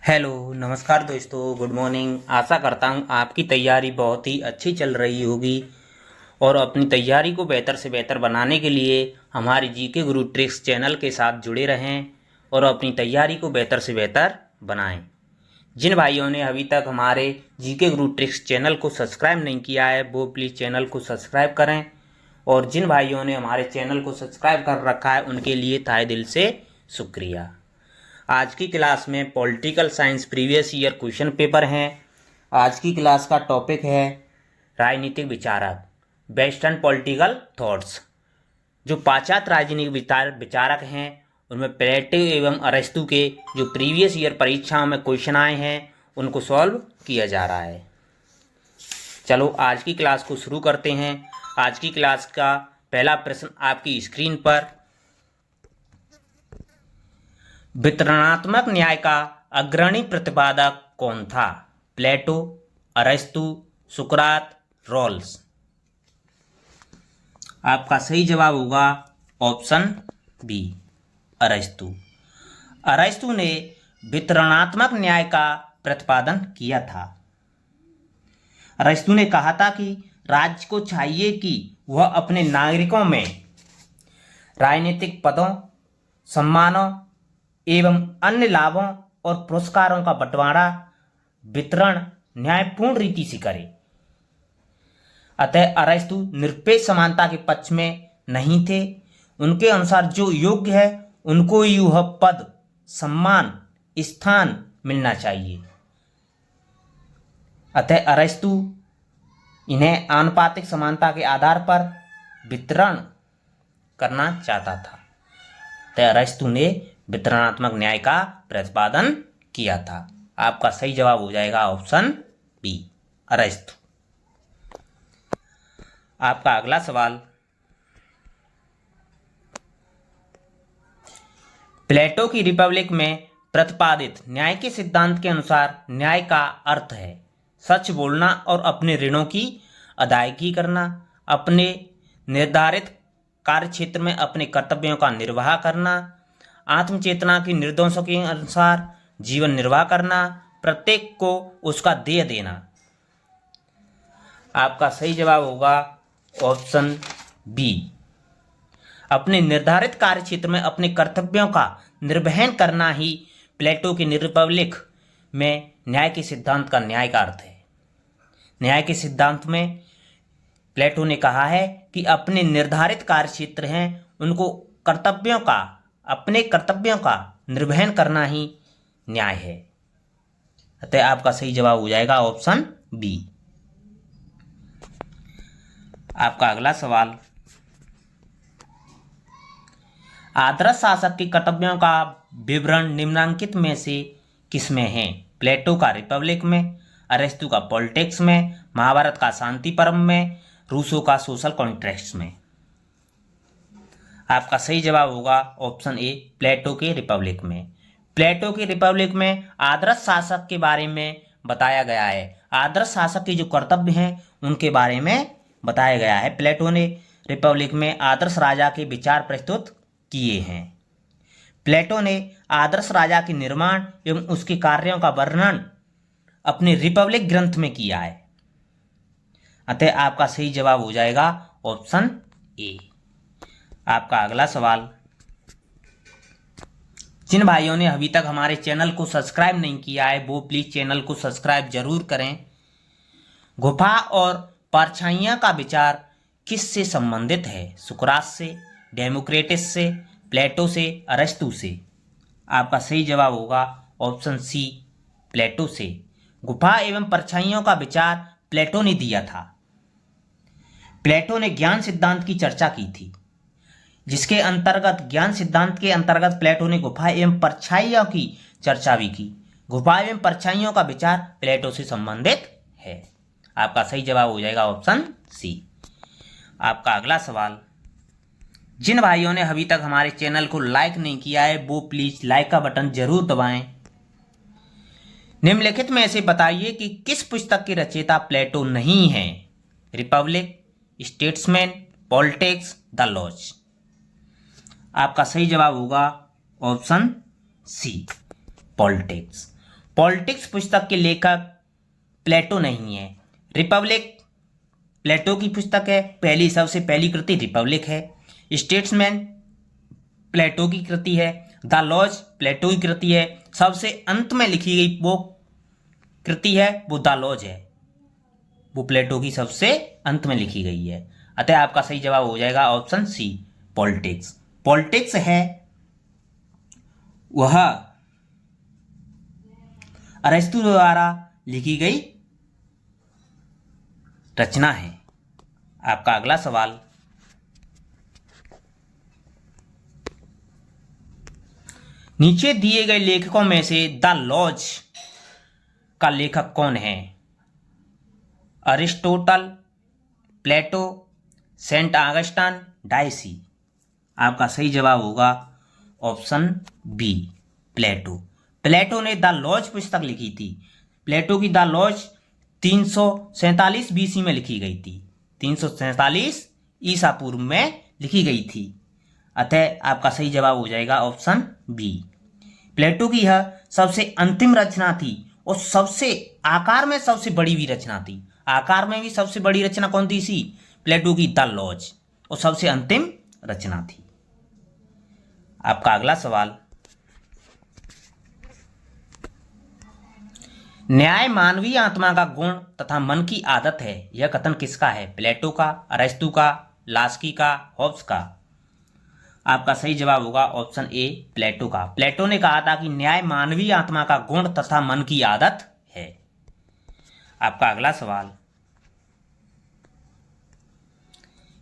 Hello नमस्कार दोस्तों, good morning. आशा करता हूँ आपकी तैयारी बहुत ही अच्छी चल रही होगी और अपनी तैयारी को बेहतर से बेहतर बनाने के लिए हमारे जीके गुरु ट्रिक्स चैनल के साथ जुड़े रहें और अपनी तैयारी को बेहतर से बेहतर बनाएं। जिन भाइयों ने अभी तक हमारे जीके गुरु ट्रिक्स चैनल को सब्सक्राइब नहीं किया है वो प्लीज़ चैनल को सब्सक्राइब करें और जिन भाइयों ने हमारे चैनल को सब्सक्राइब कर रखा है उनके लिए तहे दिल से शुक्रिया। आज की क्लास में political science previous year question paper हैं। आज की क्लास का टॉपिक है राजनीतिक विचारक, वेस्टर्न पॉलिटिकल थॉट्स। जो पाश्चात्य राजनीतिक विचारक हैं उनमें प्लेटो एवं अरस्तु के जो प्रीवियस ईयर परीक्षाओं में क्वेश्चन आए हैं उनको सॉल्व किया जा रहा है। चलो आज की क्लास को शुरू करते हैं। आज की क्लास का पहला प्रश्न आपकी स्क्रीन पर, वितरणात्मक न्याय का अग्रणी प्रतिपादक कौन था? प्लेटो, अरस्तु, सुकरात, रॉल्स। आपका सही जवाब होगा ऑप्शन बी, अरस्तु। अरस्तु ने वितरणात्मक न्याय का प्रतिपादन किया था। अरस्तु ने कहा था कि राज्य को चाहिए कि वह अपने नागरिकों में राजनीतिक पदों, सम्मानों एवं अन्य लाभों और पुरस्कारों का बंटवारा वितरण न्यायपूर्ण रीति से करे। अतः अरस्तु निरपेक्ष समानता के पक्ष में नहीं थे। उनके अनुसार जो योग्य है उनको ही वह पद, सम्मान, स्थान मिलना चाहिए। अतः अरस्तु इन्हें आनुपातिक समानता के आधार पर वितरण करना चाहता था। अतः अरस्तु ने वितरणात्मक न्याय का प्रतिपादन किया था। आपका सही जवाब हो जाएगा ऑप्शन बी, अरस्तु। आपका अगला सवाल, प्लेटो की रिपब्लिक में प्रतिपादित न्याय के सिद्धांत के अनुसार न्याय का अर्थ है सच बोलना और अपने ऋणों की अदायगी करना, अपने निर्धारित कार्यक्षेत्र में अपने कर्तव्यों का निर्वाह करना, आत्मचेतना के निर्देशों के अनुसार जीवन निर्वाह करना, प्रत्येक को उसका देय देना। आपका सही जवाब होगा ऑप्शन बी, अपने निर्धारित कार्यक्षेत्र में अपने कर्तव्यों का निर्वहन करना ही प्लेटो की रिपब्लिक में न्याय के सिद्धांत का न्याय का अर्थ है। न्याय के सिद्धांत में प्लेटो ने कहा है कि अपने निर्धारित कार्यक्षेत्र हैं उनको अपने कर्तव्यों का निर्वहन करना ही न्याय है। अतः आपका सही जवाब हो जाएगा ऑप्शन बी। आपका अगला सवाल, आदर्श शासक के कर्तव्यों का विवरण निम्नलिखित में से किसमें है? प्लेटो का रिपब्लिक में, अरस्तु का पॉलिटिक्स में, महाभारत का शांति पर्व में, रूसो का सोशल कॉन्ट्रैक्ट्स में। आपका सही जवाब होगा ऑप्शन ए, प्लेटो के रिपब्लिक में। प्लेटो के रिपब्लिक में आदर्श शासक के बारे में बताया गया है। आदर्श शासक के जो कर्तव्य हैं उनके बारे में बताया गया है। प्लेटो ने रिपब्लिक में आदर्श राजा के विचार प्रस्तुत किए हैं। प्लेटो ने आदर्श राजा के निर्माण एवं उसके कार्यों का वर्णन अपने रिपब्लिक ग्रंथ में किया है। अतः आपका सही जवाब हो जाएगा ऑप्शन ए। आपका अगला सवाल, जिन भाइयों ने अभी तक हमारे चैनल को सब्सक्राइब नहीं किया है वो प्लीज चैनल को सब्सक्राइब जरूर करें। गुफा और परछाइयां का विचार किससे संबंधित है? सुकरात से, डेमोक्रिटस से, प्लेटो से, अरस्तु से। आपका सही जवाब होगा ऑप्शन सी, प्लेटो से। गुफा एवं परछाइयों का विचार प्लेटो ने दिया था। प्लेटो ने ज्ञान सिद्धांत की चर्चा की थी जिसके अंतर्गत ज्ञान सिद्धांत के अंतर्गत प्लेटो ने गुफा एवं परछाइयों की चर्चा भी की। गुफा एवं परछाइयों का विचार प्लेटो से संबंधित है। आपका सही जवाब हो जाएगा ऑप्शन सी। आपका अगला सवाल, जिन भाइयों ने अभी तक हमारे चैनल को लाइक नहीं किया है वो प्लीज लाइक का बटन जरूर दबाएं। निम्नलिखित में से बताइए कि किस पुस्तक के रचयिता प्लेटो नहीं है? Republic, Statesman, Politics, the Laws. आपका सही जवाब होगा ऑप्शन सी, पॉलिटिक्स। पॉलिटिक्स पुस्तक के लेखक प्लेटो नहीं है। रिपब्लिक प्लेटो की पुस्तक है, सबसे पहली कृति रिपब्लिक है। स्टेट्समैन प्लेटो की कृति है। द लॉज प्लेटो की कृति है। सबसे अंत में लिखी गई वो कृति है वो द लॉज है, वो प्लेटो की सबसे अंत में लिखी गई है। अतः आपका सही जवाब हो जाएगा ऑप्शन सी, पॉलिटिक्स। पॉलिटिक्स है वह अरिस्टो द्वारा लिखी गई रचना है। आपका अगला सवाल, नीचे दिए गए लेखकों में से द लॉज का लेखक कौन है? अरिस्टोटल, प्लेटो, सेंट ऑगस्टाइन, डायसी। आपका सही जवाब होगा ऑप्शन बी, प्लेटो। प्लेटो ने द लॉज पुस्तक लिखी थी। प्लेटो की द लॉज 347 बीसी में लिखी गई थी। 347 ईसा पूर्व में लिखी गई थी। अतः आपका सही जवाब हो जाएगा ऑप्शन बी। प्लेटो की यह सबसे अंतिम रचना थी और सबसे आकार में सबसे बड़ी भी रचना थी। आकार में भी सबसे बड़ी रचना कौन थी? सी प्लेटो की द लॉज, और सबसे अंतिम रचना थी। आपका अगला सवाल, न्याय मानवीय आत्मा का गुण तथा मन की आदत है, यह कथन किसका है? प्लेटो का, अरिस्टो का, लास्की का, हॉब्स का। आपका सही जवाब होगा ऑप्शन ए, प्लेटो का। प्लेटो ने कहा था कि न्याय मानवीय आत्मा का गुण तथा मन की आदत है। आपका अगला सवाल,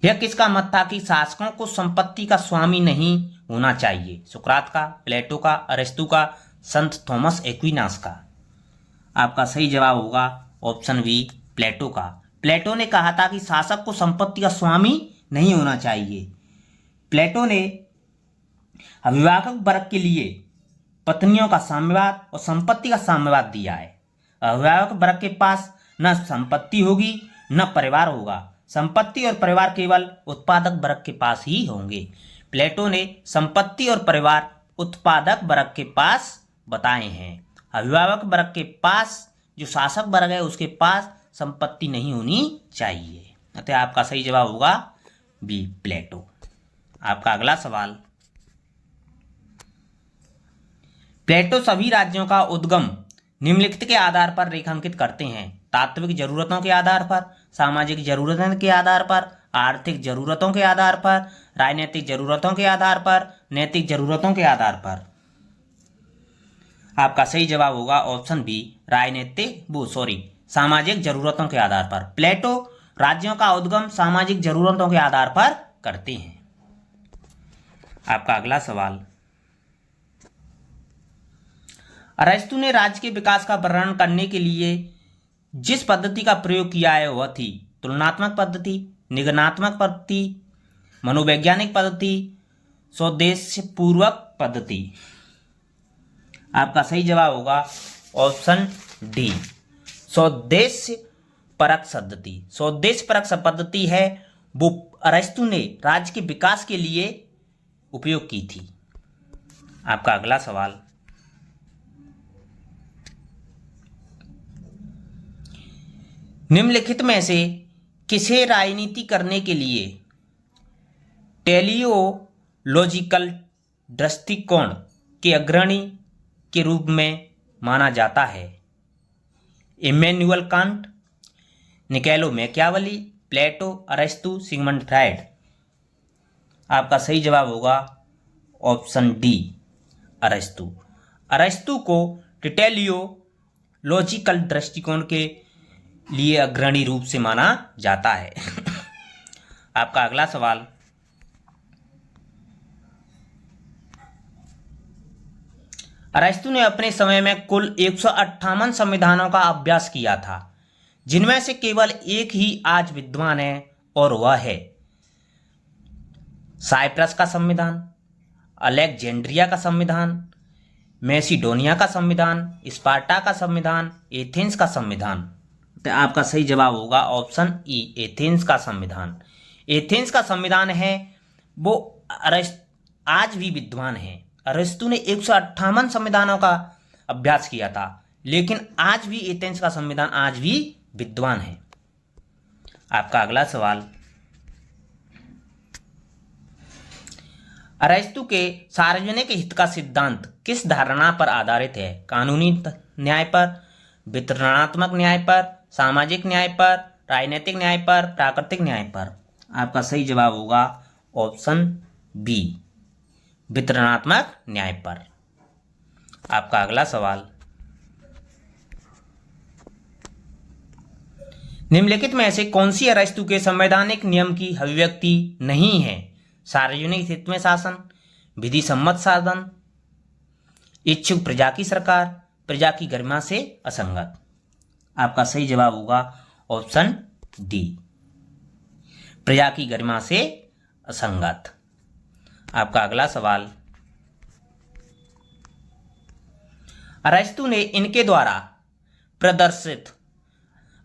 यह किसका मत था कि शासकों को संपत्ति का स्वामी नहीं होना चाहिए? सुकरात का, प्लेटो का, अरिस्टो का, संत थॉमस एक्विनास का। आपका सही जवाब होगा ऑप्शन बी, प्लेटो का। प्लेटो ने कहा था कि शासक को संपत्ति का स्वामी नहीं होना चाहिए। प्लेटो ने अविवाहक वर्ग के लिए पत्नियों का साम्यवाद और संपत्ति का साम्यवाद दिया है। अविवाहक वर्ग के पास न संपत्ति होगी न परिवार होगा। संपत्ति और परिवार केवल उत्पादक वर्ग के पास ही होंगे। प्लेटो ने संपत्ति और परिवार उत्पादक वर्ग के पास बताए हैं। अभिभावक वर्ग के पास, जो शासक वर्ग है उसके पास संपत्ति नहीं होनी चाहिए। अतः आपका सही जवाब होगा बी, प्लेटो। आपका अगला सवाल, प्लेटो सभी राज्यों का उद्गम निम्नलिखित के आधार पर रेखांकित करते हैं। तात्विक जरूरतों के आधार पर, सामाजिक जरूरतों के आधार पर, आर्थिक जरूरतों के आधार पर, राजनीतिक जरूरतों के आधार पर, नैतिक जरूरतों के आधार पर। आपका सही जवाब होगा ऑप्शन बी, सामाजिक जरूरतों के आधार पर। प्लेटो राज्यों का उद्गम सामाजिक जरूरतों के आधार पर करते हैं। आपका अगला सवाल, अरिस्टो ने राज्य के विकास का वर्णन करने के लिए जिस पद्धति का प्रयोग किया है वह थी तुलनात्मक पद्धति, निगमनात्मक पद्धति, मनोवैज्ञानिक पद्धति, स्वोद्देश्यपूर्वक पद्धति। आपका सही जवाब होगा ऑप्शन डी, स्वोद्देश्य परक पद्धति। स्वोद्देश्य परक पद्धति है वो अरिस्टो ने राज्य के विकास के लिए उपयोग की थी। आपका अगला सवाल, निम्नलिखित में से किसे राजनीति करने के लिए टेलियोलॉजिकल दृष्टिकोण के अग्रणी के रूप में माना जाता है? इमैनुअल कांट, निकोलो मैकियावेली, प्लेटो, अरिस्टो, सिगमंड फ्रायड। आपका सही जवाब होगा ऑप्शन डी, अरिस्टो। अरिस्टो को टेलियोलॉजिकल दृष्टिकोण के लिए अग्रणी रूप से माना जाता है। आपका अगला सवाल, अरिस्टो ने अपने समय में कुल 158 संविधानों का अभ्यास किया था, जिनमें से केवल एक ही आज विद्यमान है और वह है साइप्रस का संविधान, अलेक्जेंड्रिया का संविधान, मैसिडोनिया का संविधान, स्पार्टा का संविधान, एथेंस का संविधान। तो आपका सही जवाब होगा ऑप्शन ई, एथेंस का संविधान। एथेंस का संविधान है वो आज भी विद्यमान है। अरिस्टो ने 158 संविधानों का अभ्यास किया था, लेकिन आज भी एथेंस का संविधान आज भी विद्वान है। आपका अगला सवाल, अरस्तु के सार्वजनिक हित का सिद्धांत किस धारणा पर आधारित है? कानूनी न्याय पर, वितरणात्मक न्याय पर, सामाजिक न्याय पर, राजनीतिक न्याय पर, प्राकृतिक न्याय पर? आपका सही जवाब होगा ऑप्शन बी, वितरणात्मक न्याय पर। आपका अगला सवाल, निम्नलिखित में से कौन सी अरस्तु के संवैधानिक नियम की अभिव्यक्ति नहीं है? सार्वजनिक हित में शासन, विधि सम्मत साधन, इच्छुक प्रजा की सरकार, प्रजा की गरिमा से असंगत। आपका सही जवाब होगा ऑप्शन डी, प्रजा की गरिमा से असंगत। आपका अगला सवाल, अरस्तु ने इनके द्वारा प्रदर्शित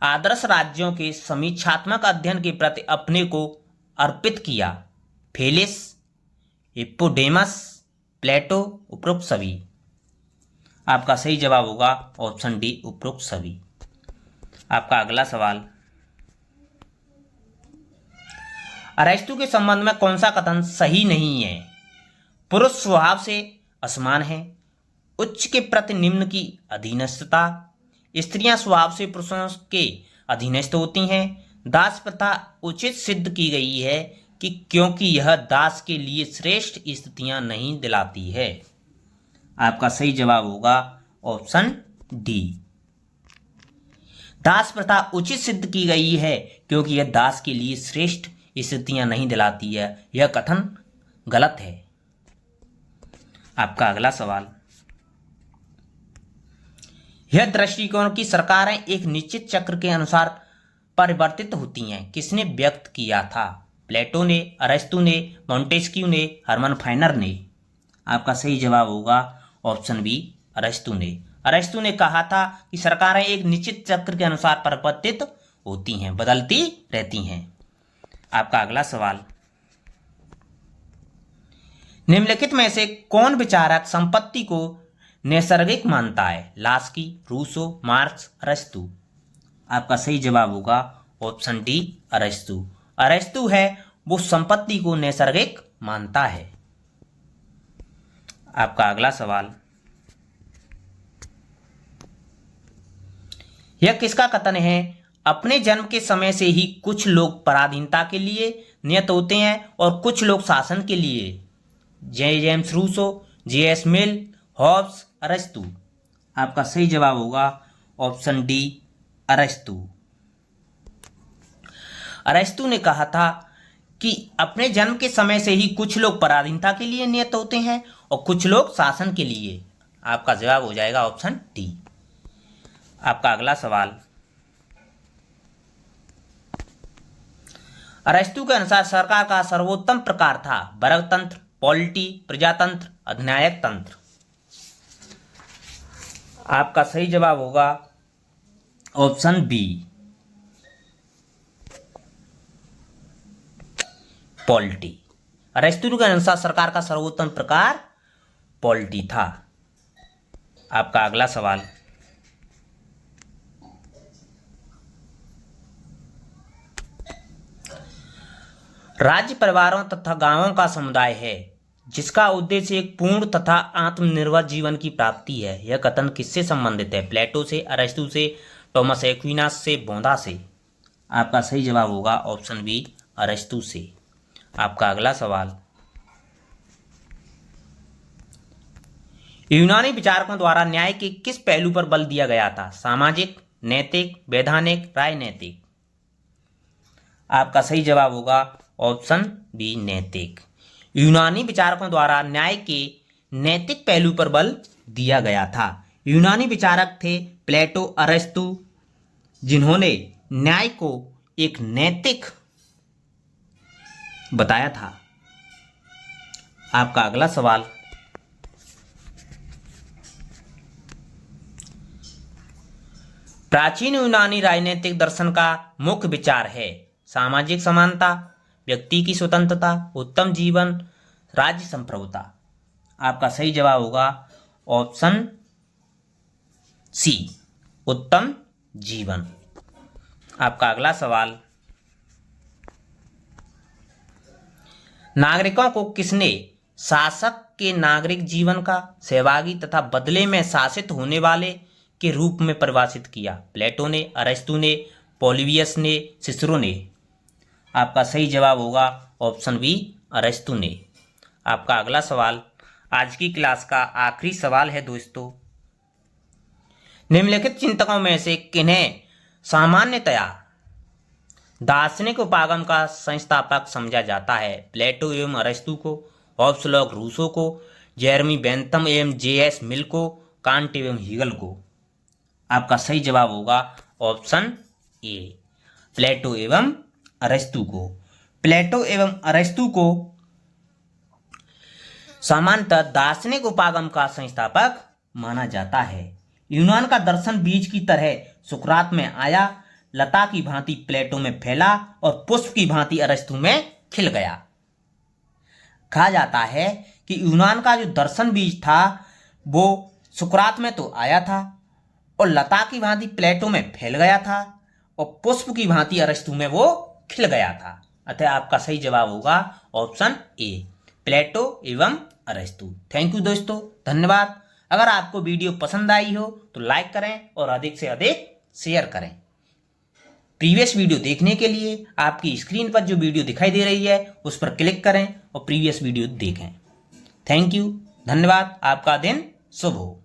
आदर्श राज्यों के समीक्षात्मक अध्ययन के प्रति अपने को अर्पित किया। फेलिस, हिप्पोडेमस, प्लेटो, उपरोक्त सभी? आपका सही जवाब होगा ऑप्शन डी, उपरोक्त सभी। आपका अगला सवाल, अरस्तु के संबंध में कौन सा कथन सही नहीं है? पुरुष स्वभाव से असमान है, उच्च के प्रति निम्न की अधीनस्थता, स्त्रियां स्वभाव से पुरुषों के अधीनस्थ होती हैं, दास प्रथा उचित सिद्ध की गई है कि क्योंकि यह दास के लिए श्रेष्ठ स्थितियां नहीं दिलाती है। आपका सही जवाब होगा ऑप्शन डी, दास प्रथा उचित सिद्ध की गई है क्योंकि यह दास के लिए श्रेष्ठ स्थितियां नहीं दिलाती है। यह कथन गलत है। आपका अगला सवाल, यह दृष्टिकोण की सरकारें एक निश्चित चक्र के अनुसार परिवर्तित होती हैं किसने व्यक्त किया था? प्लेटो ने, अरस्तु ने, मोंटेस्क्यू ने, हरमन फाइनर ने? आपका सही जवाब होगा ऑप्शन बी, अरस्तु ने। अरस्तु ने कहा था कि सरकारें एक निश्चित चक्र के अनुसार परिवर्तित होती हैं, बदलती रहती हैं। आपका अगला सवाल, निम्नलिखित में से कौन विचारक संपत्ति को नैसर्गिक मानता है? लास्की, रूसो, मार्क्स, अरस्तु? आपका सही जवाब होगा ऑप्शन डी, अरस्तु। अरस्तु है वो संपत्ति को नैसर्गिक मानता है। आपका अगला सवाल, यह किसका कथन है? अपने जन्म के समय से ही कुछ लोग पराधीनता के लिए नियत होते हैं और कुछ लोग शासन के लिए। James Rousseau, J S. Mill, Hobbes, अरस्तु? आपका सही जवाब होगा ऑप्शन डी, अरस्तु। अरस्तु ने कहा था कि अपने जन्म के समय से ही कुछ लोग पराधीनता के लिए नियत होते हैं और कुछ लोग शासन के लिए। आपका जवाब हो जाएगा ऑप्शन डी। आपका अगला सवाल, अरस्तु के अनुसार सरकार का सर्वोत्तम प्रकार था? वर्गतंत्र, पॉलिटी, प्रजातंत्र, अधिनायक तंत्र? आपका सही जवाब होगा ऑप्शन बी, पॉलिटी। अरस्तु के अनुसार सरकार का सर्वोत्तम प्रकार पॉलिटी था। आपका अगला सवाल, राज्य परिवारों तथा गांवों का समुदाय है जिसका उद्देश्य एक पूर्ण तथा आत्मनिर्भर जीवन की प्राप्ति है। यह कथन किससे संबंधित है? प्लेटो से, अरस्तु से, टॉमस एक्विनास से, बोंदा से? आपका सही जवाब होगा ऑप्शन बी, अरस्तु से। आपका अगला सवाल, यूनानी विचारकों द्वारा न्याय के किस पहलू पर बल दिया गया था? सामाजिक, नैतिक, वैधानिक, राजनैतिक? आपका सही जवाब होगा ऑप्शन बी, नैतिक। यूनानी विचारकों द्वारा न्याय के नैतिक पहलू पर बल दिया गया था। यूनानी विचारक थे प्लेटो, अरस्तु, जिन्होंने न्याय को एक नैतिक बताया था। आपका अगला सवाल, प्राचीन यूनानी राजनीतिक दर्शन का मुख्य विचार है? सामाजिक समानता, व्यक्ति की स्वतंत्रता, उत्तम जीवन, राज्य संप्रभुता? आपका सही जवाब होगा ऑप्शन सी उत्तम जीवन। आपका अगला सवाल, नागरिकों को किसने शासक के नागरिक जीवन का सहभागी तथा बदले में शासित होने वाले के रूप में परिभाषित किया? प्लेटो ने, अरिस्तु ने, पॉलिबियस ने, सिसरो ने? आपका सही जवाब होगा ऑप्शन बी, अरिस्तु ने। आपका अगला सवाल, आज की क्लास का आखिरी सवाल है दोस्तों, निम्नलिखित चिंतकों में से किन्हें सामान्यतया दार्शनिक उपागम का संस्थापक समझा जाता है? प्लेटो एवं अरिस्तु को, हॉब्स लॉक रूसो को, जेरमी बेंथम एवं जे.एस. मिल को, कांट एवं हीगल को? आपका सही जवाब होगा ऑप्शन ए, प्लेटो एवं अरिस्तु को। प्लेटो एवं अरिस्तु को सामान्यतः दार्शनिक उपागम का संस्थापक माना जाता है। यूनान का दर्शन बीज की तरह सुकरात में आया, लता की भांति प्लेटो में फैला और पुष्प की भांति अरिस्तु में खिल गया। कहा जाता है कि यूनान का जो दर्शन बीज था वो सुकरात में तो आया था और लता की भांति प्लेटो में फैल गया था और पुष्प की भांति अरिस्तु में वो खिल गया था। अतः आपका सही जवाब होगा ऑप्शन ए, प्लेटो एवं अरिस्तु। थैंक यू दोस्तों, धन्यवाद। अगर आपको वीडियो पसंद आई हो तो लाइक करें और अधिक से अधिक शेयर करें। प्रीवियस वीडियो देखने के लिए आपकी स्क्रीन पर जो वीडियो दिखाई दे रही है उस पर क्लिक करें और प्रीवियस वीडियो देखें। थैंक यू, धन्यवाद। आपका दिन शुभ हो।